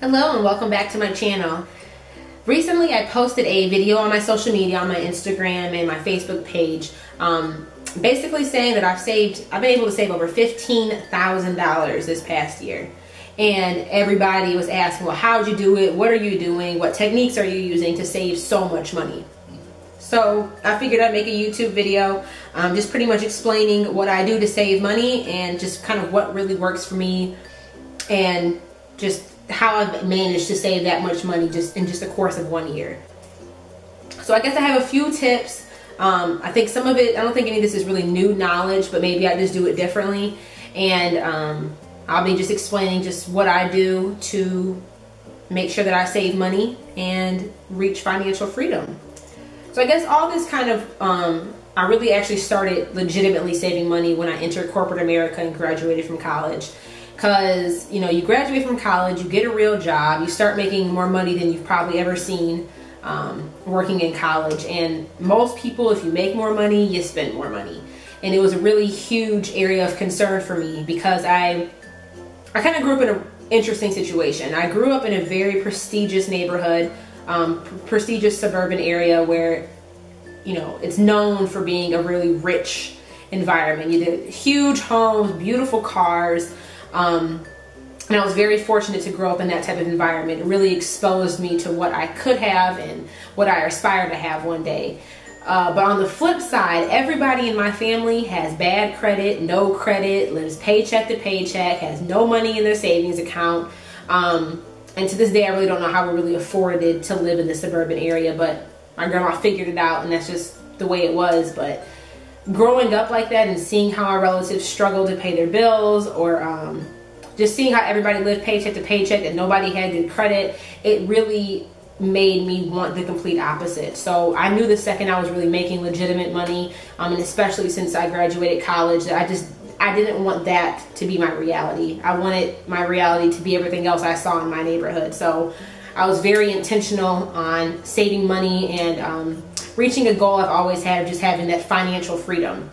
Hello and welcome back to my channel. Recently I posted a video on my social media, on my Instagram and my Facebook page, basically saying that I've been able to save over $15,000 this past year. And everybody was asking, well, how'd you do it? What are you doing? What techniques are you using to save so much money? So I figured I'd make a YouTube video just pretty much explaining what I do to save money and just kind of what really works for me and just how I've managed to save that much money just in the course of 1 year. So I guess I have a few tips. I think some of it, I don't think any of this is really new knowledge, but maybe I just do it differently. And I'll be just explaining just what I do to make sure that I save money and reach financial freedom. So I guess all this kind of, I really actually started legitimately saving money when I entered corporate America and graduated from college. Because, you know, you graduate from college, you get a real job, you start making more money than you've probably ever seen working in college. And most people, if you make more money, you spend more money. And it was a really huge area of concern for me because I kind of grew up in an interesting situation. I grew up in a very prestigious neighborhood, prestigious suburban area where, you know, it's known for being a really rich environment. You did huge homes, beautiful cars. And I was very fortunate to grow up in that type of environment. It really exposed me to what I could have and what I aspire to have one day. But on the flip side, everybody in my family has bad credit, no credit, lives paycheck to paycheck, has no money in their savings account. And to this day, I really don't know how we really afforded to live in the suburban area, but my grandma figured it out and that's just the way it was. But growing up like that and seeing how our relatives struggle to pay their bills or just seeing how everybody lived paycheck to paycheck and nobody had good credit, it really made me want the complete opposite. So I knew the second I was really making legitimate money, and especially since I graduated college, that I didn't want that to be my reality. I wanted my reality to be everything else I saw in my neighborhood. So I was very intentional on saving money and reaching a goal I've always had of just having that financial freedom.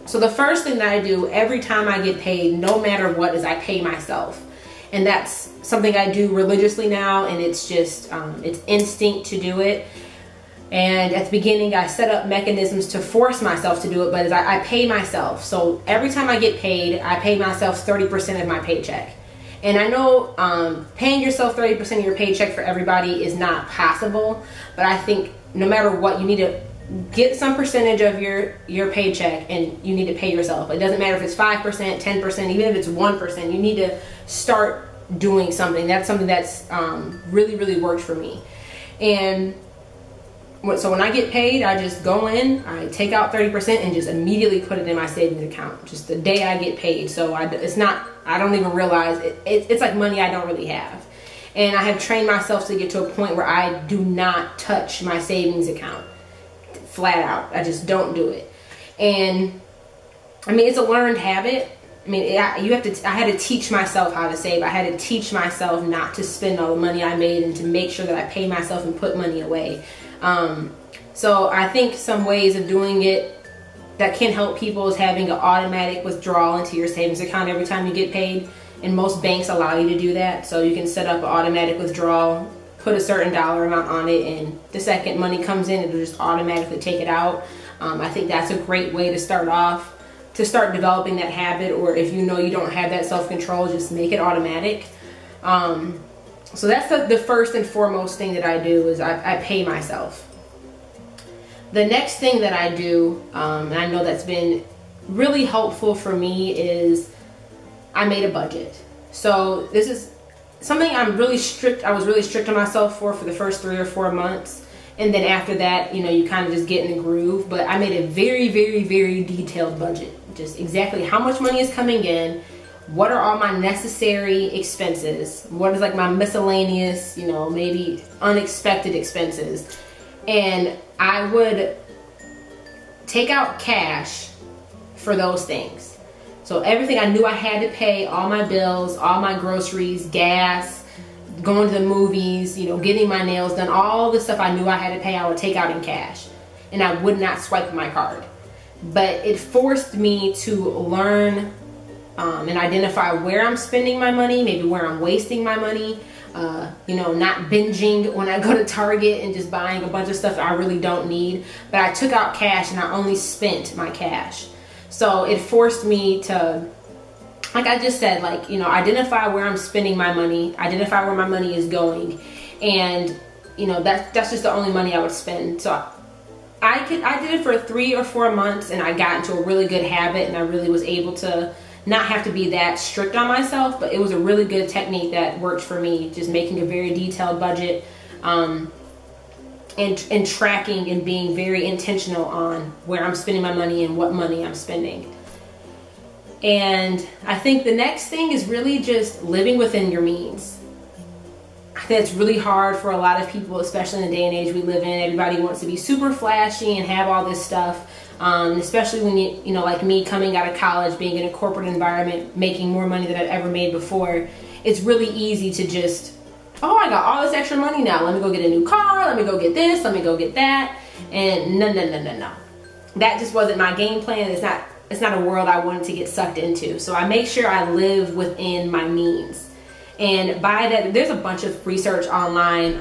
So the first thing that I do every time I get paid, no matter what, is I pay myself. And that's something I do religiously now, and it's just, it's instinct to do it. And at the beginning, I set up mechanisms to force myself to do it, but I pay myself. So every time I get paid, I pay myself 30% of my paycheck. And I know paying yourself 30% of your paycheck for everybody is not possible, but I think no matter what, you need to get some percentage of your paycheck and you need to pay yourself. It doesn't matter if it's 5%, 10%, even if it's 1%, you need to start doing something. That's something that's really, really worked for me. And so when I get paid, I just go in, I take out 30% and just immediately put it in my savings account, just the day I get paid. So I don't even realize it's like money I don't really have. And I have trained myself to get to a point where I do not touch my savings account. Flat out. I just don't do it. And I mean, it's a learned habit. I mean, I had to teach myself how to save. I had to teach myself not to spend all the money I made and to make sure that I pay myself and put money away. So I think some ways of doing it that can help people is having an automatic withdrawal into your savings account every time you get paid. And most banks allow you to do that. So you can set up an automatic withdrawal, put a certain dollar amount on it, and the second money comes in, it'll just automatically take it out. I think that's a great way to start off, to start developing that habit, or if you know you don't have that self-control, just make it automatic. So that's the first and foremost thing that I do is I pay myself. The next thing that I do, and I know that's been really helpful for me, is I made a budget. So this is something I was really strict on myself for the first 3 or 4 months. And then after that, you know, you kind of just get in the groove. But I made a very, very, very detailed budget. Just exactly how much money is coming in, what are all my necessary expenses, what is like my miscellaneous, you know, maybe unexpected expenses. And I would take out cash for those things. So everything I knew I had to pay, all my bills, all my groceries, gas, going to the movies, you know, getting my nails done, all the stuff I knew I had to pay, I would take out in cash. And I would not swipe my card. But it forced me to learn and identify where I'm spending my money, maybe where I'm wasting my money, you know, not binging when I go to Target and just buying a bunch of stuff that I really don't need. But I took out cash and I only spent my cash. So it forced me to, like I just said, like, you know, identify where I'm spending my money, identify where my money is going. And, you know, that's just the only money I would spend. So I did it for 3 or 4 months, and I got into a really good habit, and I really was able to not have to be that strict on myself. But it was a really good technique that worked for me, just making a very detailed budget, and tracking and being very intentional on where I'm spending my money and what money I'm spending. And I think the next thing is really just living within your means. I think it's really hard for a lot of people, especially in the day and age we live in. Everybody wants to be super flashy and have all this stuff, especially when you know, like me, coming out of college, being in a corporate environment, making more money than I've ever made before. It's really easy to just, oh, I got all this extra money now. Let me go get a new car. Let me go get this. Let me go get that. And no. That just wasn't my game plan. It's not a world I wanted to get sucked into. So I make sure I live within my means. And by that, there's a bunch of research online,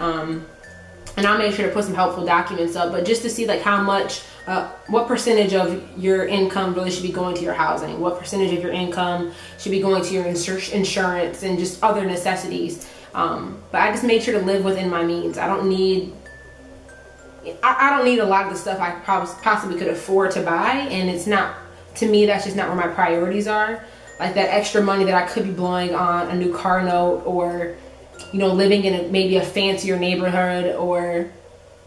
and I'll make sure to put some helpful documents up, but just to see like how much, what percentage of your income really should be going to your housing, what percentage of your income should be going to your insurance and just other necessities. But I just made sure to live within my means. I don't need a lot of the stuff I possibly could afford to buy, and it's not, to me, that's just not where my priorities are. Like that extra money that I could be blowing on a new car note, or, you know, living in maybe a fancier neighborhood, or,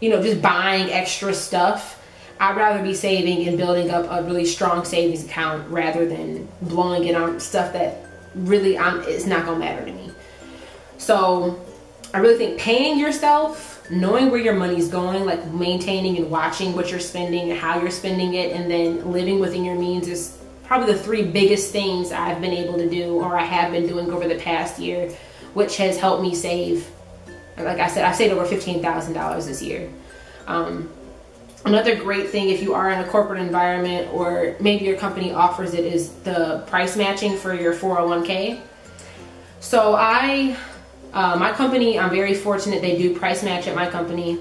you know, just buying extra stuff. I'd rather be saving and building up a really strong savings account rather than blowing it on stuff that really it's not gonna matter to me. So I really think paying yourself, knowing where your money's going, like maintaining and watching what you're spending and how you're spending it, and then living within your means is probably the 3 biggest things I've been able to do, or I have been doing over the past year, which has helped me save. Like I said, I saved over $15,000 this year. Another great thing, if you are in a corporate environment or maybe your company offers it, is the price matching for your 401k. So my company, I'm very fortunate, they do price match at my company.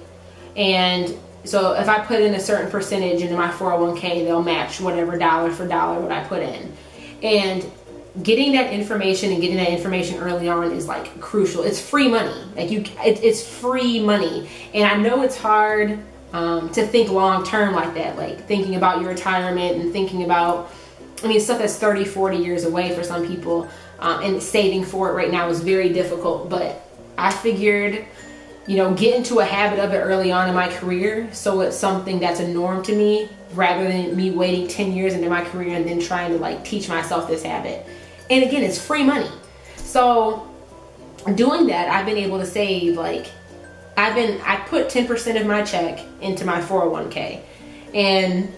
And so if I put in a certain percentage into my 401k, they'll match whatever dollar for dollar what I put in. And getting that information and getting that information early on is like crucial. It's free money. Like it's free money. And I know it's hard to think long term like that, like thinking about your retirement and thinking about, I mean, stuff that's 30, 40 years away for some people, and saving for it right now is very difficult. But I figured, you know, get into a habit of it early on in my career, so it's something that's a norm to me, rather than me waiting 10 years into my career and then trying to like teach myself this habit. And again, it's free money. So doing that, I've been able to save, like, I put 10% of my check into my 401k. And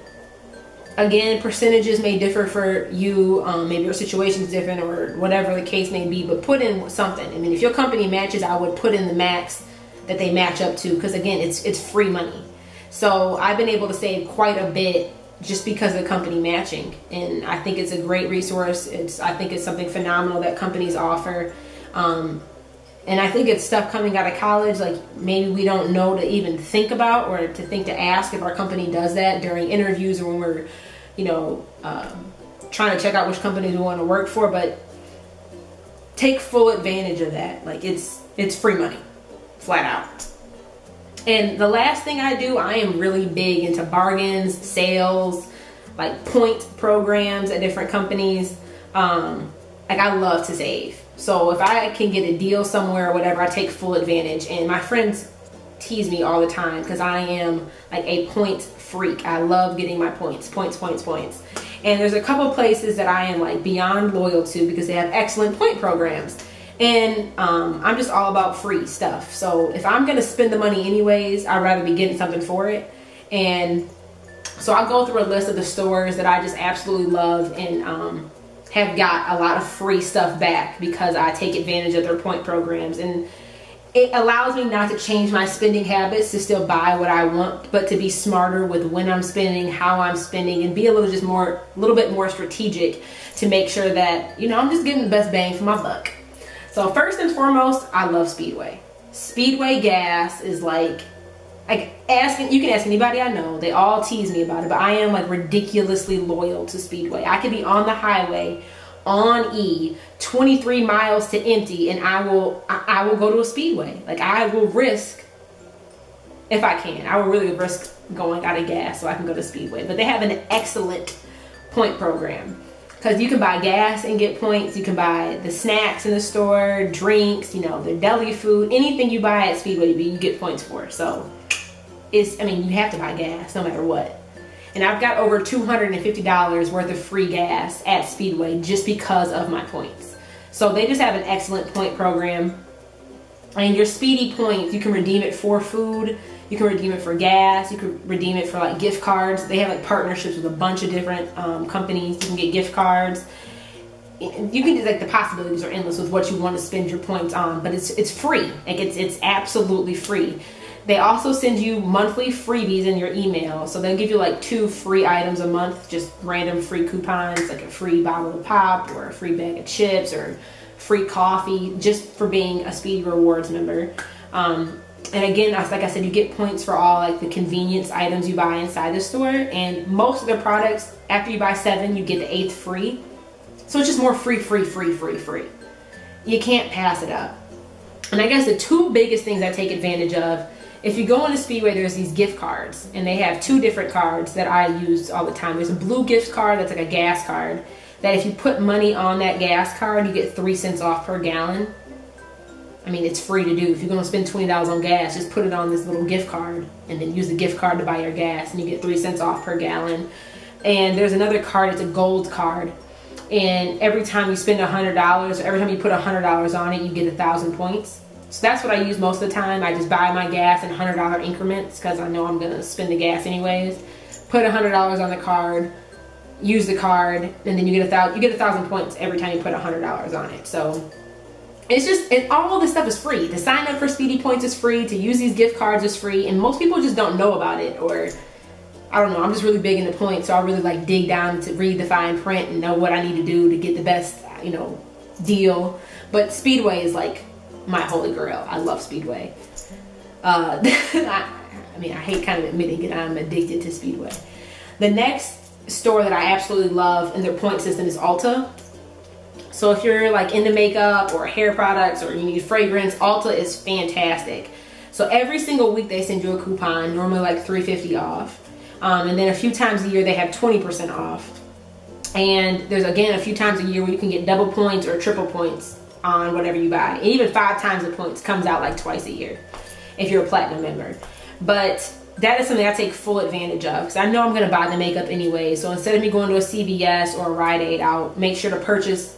again, percentages may differ for you, maybe your situation's different or whatever the case may be, but put in something. I mean, if your company matches, I would put in the max that they match up to, because again, it's free money. So I've been able to save quite a bit just because of the company matching, and I think it's a great resource. I think it's something phenomenal that companies offer, and I think it's stuff coming out of college, like maybe we don't know to even think about or to think to ask if our company does that during interviews or when we're, you know, trying to check out which companies we want to work for. But take full advantage of that. Like it's free money, flat out. And the last thing I do, I am really big into bargains, sales, like point programs at different companies. Like I love to save. So if I can get a deal somewhere or whatever, I take full advantage. And my friends tease me all the time because I am like a points freak. I love getting my points. And there's a couple places that I am like beyond loyal to because they have excellent point programs. And I'm just all about free stuff. So if I'm going to spend the money anyways, I'd rather be getting something for it. And so I'll go through a list of the stores that I just absolutely love and have got a lot of free stuff back because I take advantage of their point programs. And it allows me not to change my spending habits, to still buy what I want, but to be smarter with when I'm spending, how I'm spending, and be a little bit more strategic to make sure that, you know, I'm just getting the best bang for my buck. So first and foremost, I love Speedway. Speedway gas is like you can ask anybody I know, they all tease me about it, but I am like ridiculously loyal to Speedway. I could be on the highway on E 23 miles to empty and I will go to a Speedway. Like I will risk, if I can, I will really risk going out of gas so I can go to Speedway. But they have an excellent point program because you can buy gas and get points. You can buy the snacks in the store, drinks, you know, the deli food, anything you buy at Speedway you get points for. So I mean, you have to buy gas no matter what. And I've got over $250 worth of free gas at Speedway just because of my points. So they just have an excellent point program. And your Speedy points, you can redeem it for food, you can redeem it for gas, you can redeem it for like gift cards. They have like partnerships with a bunch of different companies. You can get gift cards. You can do, like, the possibilities are endless with what you want to spend your points on, but it's free. Like it's absolutely free. They also send you monthly freebies in your email. So they'll give you like 2 free items a month, just random free coupons, like a free bottle of pop or a free bag of chips or free coffee, just for being a Speedy Rewards member. And again, like I said, you get points for all like the convenience items you buy inside the store. And most of their products, after you buy 7, you get the 8th free. So it's just more free. You can't pass it up. And I guess the 2 biggest things I take advantage of, if you go into Speedway, there's these gift cards, and they have 2 different cards that I use all the time. There's a blue gift card that's like a gas card, that if you put money on that gas card, you get 3 cents off per gallon. I mean, it's free to do. If you're gonna spend $20 on gas, just put it on this little gift card, and then use the gift card to buy your gas, and you get 3 cents off per gallon. And there's another card, it's a gold card. And every time you spend $100, or every time you put $100 on it, you get 1,000 points. So that's what I use most of the time. I just buy my gas in $100 increments because I know I'm gonna spend the gas anyways. Put $100 on the card, use the card, and then you get 1,000 points every time you put $100 on it. So it's just, all this stuff is free. To sign up for Speedy Points is free. To use these gift cards is free, and most people just don't know about it, or I don't know. I'm just really big into points, so I really like dig down to read the fine print and know what I need to do to get the best, you know, deal. But Speedway is like my holy grail. I love Speedway. I mean, I hate kind of admitting it, I'm addicted to Speedway. The next store that I absolutely love in their point system is Ulta. So if you're like into makeup or hair products or you need fragrance, Ulta is fantastic. So every single week they send you a coupon, normally like $3.50 off. And then a few times a year they have 20% off. And there's again a few times a year where you can get double points or triple points on whatever you buy. And even 5 times the points comes out like twice a year if you're a platinum member. But that is something I take full advantage of because I know I'm going to buy the makeup anyway. So instead of me going to a CVS or a Rite Aid, I'll make sure to purchase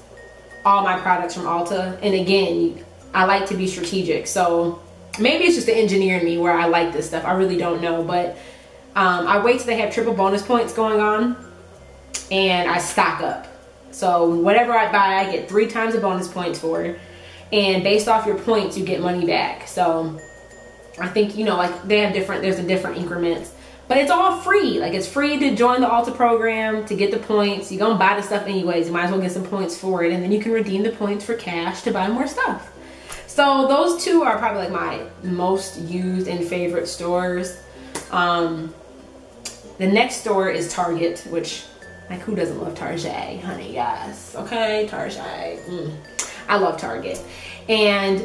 all my products from Ulta. And again, I like to be strategic. So maybe it's just the engineer in me where I like this stuff. I really don't know. But I wait till they have triple bonus points going on and I stock up. So whatever I buy, I get 3 times the bonus points for. And based off your points, you get money back. So I think, you know, like they have there's different increments. But it's all free. Like it's free to join the Ulta program, to get the points. You're gonna buy the stuff anyways. You might as well get some points for it. And then you can redeem the points for cash to buy more stuff. So those 2 are probably like my most used and favorite stores. The next store is Target, which, like, who doesn't love Target, honey? Yes, okay, Target. I love Target. And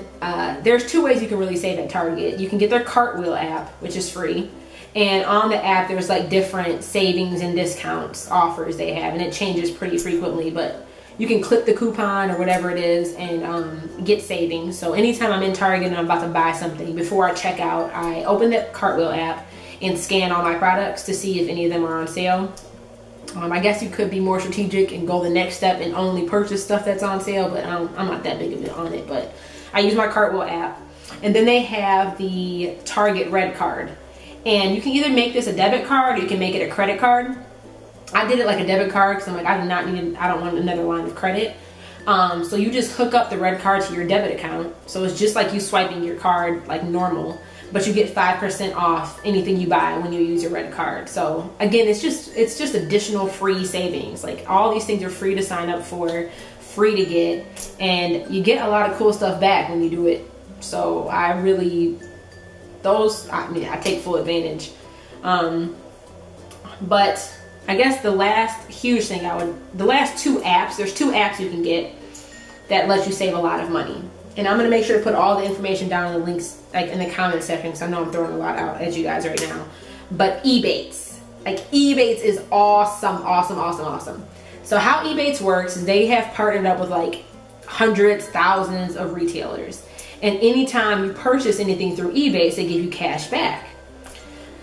there's 2 ways you can really save at Target. You can get their Cartwheel app, which is free. And on the app, there's like different savings and discounts offers they have, and it changes pretty frequently, but you can click the coupon or whatever it is and get savings. So anytime I'm in Target and I'm about to buy something, before I check out, I open the Cartwheel app and scan all my products to see if any of them are on sale. I guess you could be more strategic and go the next step and only purchase stuff that's on sale, but I'm not that big of it on it. But I use my Cartwheel app. And then they have the Target RedCard. And you can either make this a debit card or you can make it a credit card. I did it like a debit card because I'm like, I don't want another line of credit. So you just hook up the RedCard to your debit account. So it's just like you swiping your card like normal, but you get 5% off anything you buy when you use your RedCard. So again, it's just additional free savings. Like all these things are free to sign up for, free to get, and you get a lot of cool stuff back when you do it. So I take full advantage. But I guess the last huge thing the last two apps, there's two apps you can get that let you save a lot of money. And I'm gonna make sure to put all the information down in the links, like in the comment section, because I know I'm throwing a lot out at you guys right now. But Ebates, like Ebates is awesome, awesome, awesome, awesome. So how Ebates works is they have partnered up with like hundreds, thousands of retailers. And anytime you purchase anything through Ebates, they give you cash back.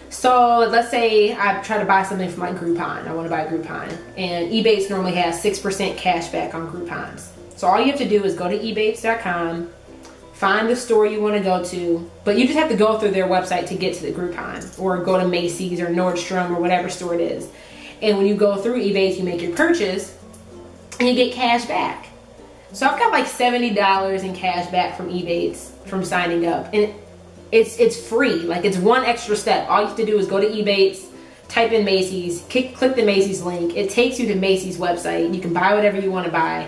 So let's say I try to buy something from my Groupon. I want to buy a Groupon. And Ebates normally has 6% cash back on Groupons. So all you have to do is go to ebates.com, find the store you want to go to, but you just have to go through their website to get to the Groupon, or go to Macy's or Nordstrom or whatever store it is. And when you go through Ebates, you make your purchase and you get cash back. So I've got like $70 in cash back from Ebates from signing up. And it's free. Like, it's one extra step. All you have to do is go to Ebates, type in Macy's, click the Macy's link. It takes you to Macy's website. You can buy whatever you want to buy,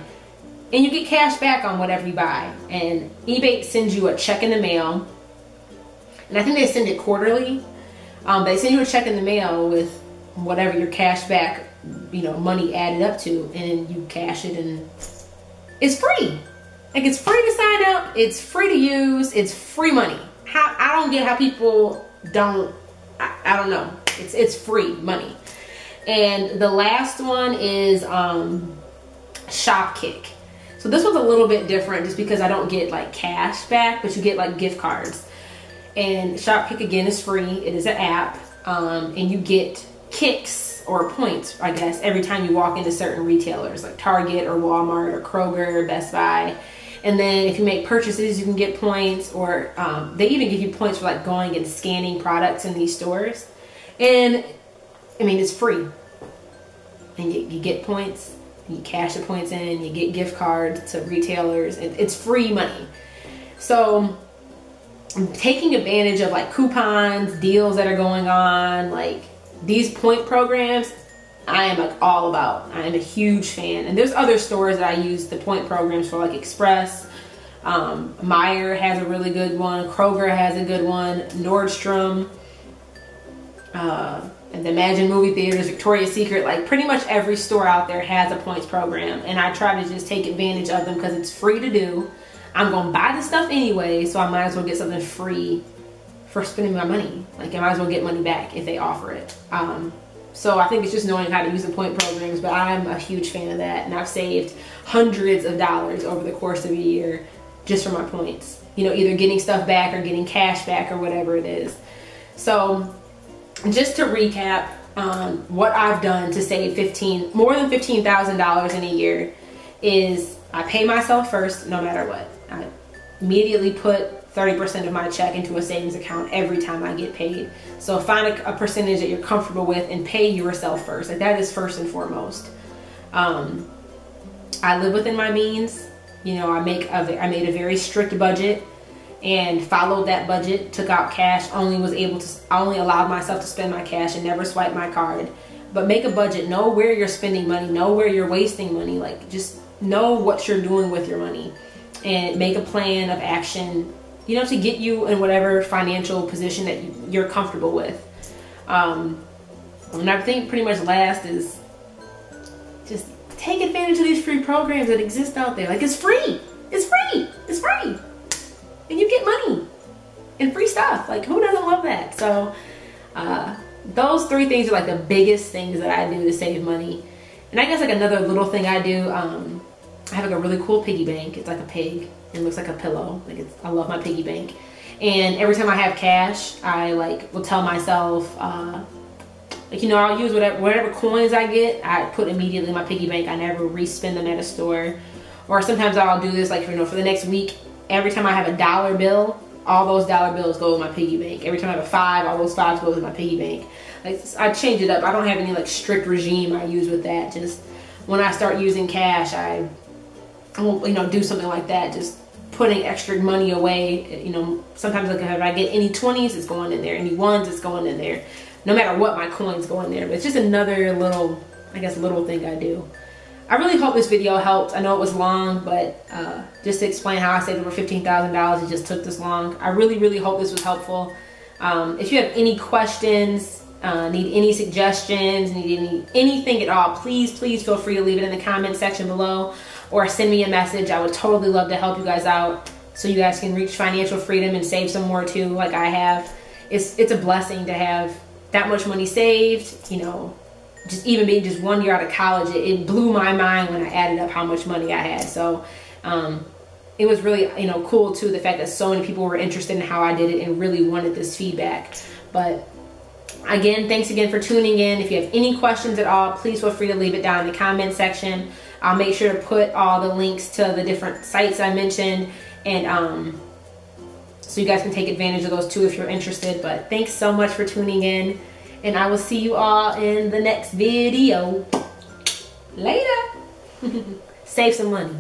and you get cash back on whatever you buy. And Ebates sends you a check in the mail, and I think they send it quarterly. They send you a check in the mail with whatever your cash back, money added up to, and you cash it, and it's free. Like, it's free to sign up, it's free to use, it's free money. I don't get how people don't, I don't know. It's free money. And the last one is Shopkick. So this one's a little bit different just because I don't get like cash back, but you get like gift cards. And Shopkick, again, is free. It is an app, and you get kicks or points, I guess, every time you walk into certain retailers like Target or Walmart or Kroger or Best Buy. And then if you make purchases, you can get points, or they even give you points for like going and scanning products in these stores. And I mean, it's free. And you get points, you cash the points in, you get gift cards to retailers, and it's free money. So I'm taking advantage of like coupons, deals that are going on, like these point programs. I am like all about. I am a huge fan. And there's other stores that I use the point programs for, like Express. Meijer has a really good one. Kroger has a good one. Nordstrom. And the Imagine Movie Theaters, Victoria's Secret. Like, pretty much every store out there has a points program. And I try to just take advantage of them because it's free to do. I'm going to buy the stuff anyway, so I might as well get something free for spending my money. Like, I might as well get money back if they offer it. So I think it's just knowing how to use the point programs, but I'm a huge fan of that. And I've saved hundreds of dollars over the course of a year just for my points. Either getting stuff back or getting cash back or whatever it is. So just to recap, what I've done to save more than $15,000 in a year is I pay myself first no matter what. I immediately put 30% of my check into a savings account every time I get paid. So find a percentage that you're comfortable with and pay yourself first. Like, that is first and foremost. I live within my means. I made a very strict budget and followed that budget, took out cash, I only allowed myself to spend my cash and never swipe my card. But make a budget, know where you're spending money, know where you're wasting money. Like, just know what you're doing with your money and make a plan of action, to get you in whatever financial position that you're comfortable with. And I think pretty much last is just take advantage of these free programs that exist out there. Like, it's free. It's free. It's free. And you get money and free stuff. Like, who doesn't love that? So those three things are like the biggest things that I do to save money. And I guess like another little thing I do, I have like a really cool piggy bank. It's like a pig. It looks like a pillow. I love my piggy bank. And every time I have cash, I will tell myself, I'll use whatever coins I get, I put immediately in my piggy bank. I never re-spend them at a store. Or sometimes I'll do this for the next week. Every time I have a dollar bill, all those dollar bills go in my piggy bank. Every time I have a $5, all those $5s go in my piggy bank. I change it up. I don't have any strict regime I use with that. Just when I start using cash, I won't, do something like that. Just putting extra money away. Sometimes if I get any 20s, it's going in there. Any 1s, it's going in there. No matter what, my coins go in there. But it's just another little thing I do. I really hope this video helped. I know it was long, but just to explain how I saved over $15,000, it just took this long. I really hope this was helpful. If you have any questions, need any suggestions, need anything at all, please feel free to leave it in the comment section below or send me a message. I would totally love to help you guys out so you guys can reach financial freedom and save some more too, like I have. It's a blessing to have that much money saved, you know. Just even being just 1 year out of college, it blew my mind when I added up how much money I had. So it was really, you know, cool too, the fact that so many people were interested in how I did it and really wanted this feedback. But again, thanks again for tuning in. If you have any questions at all, please feel free to leave it down in the comment section. I'll make sure to put all the links to the different sites I mentioned, and so you guys can take advantage of those too if you're interested. But thanks so much for tuning in, and I will see you all in the next video. Later. Save some money.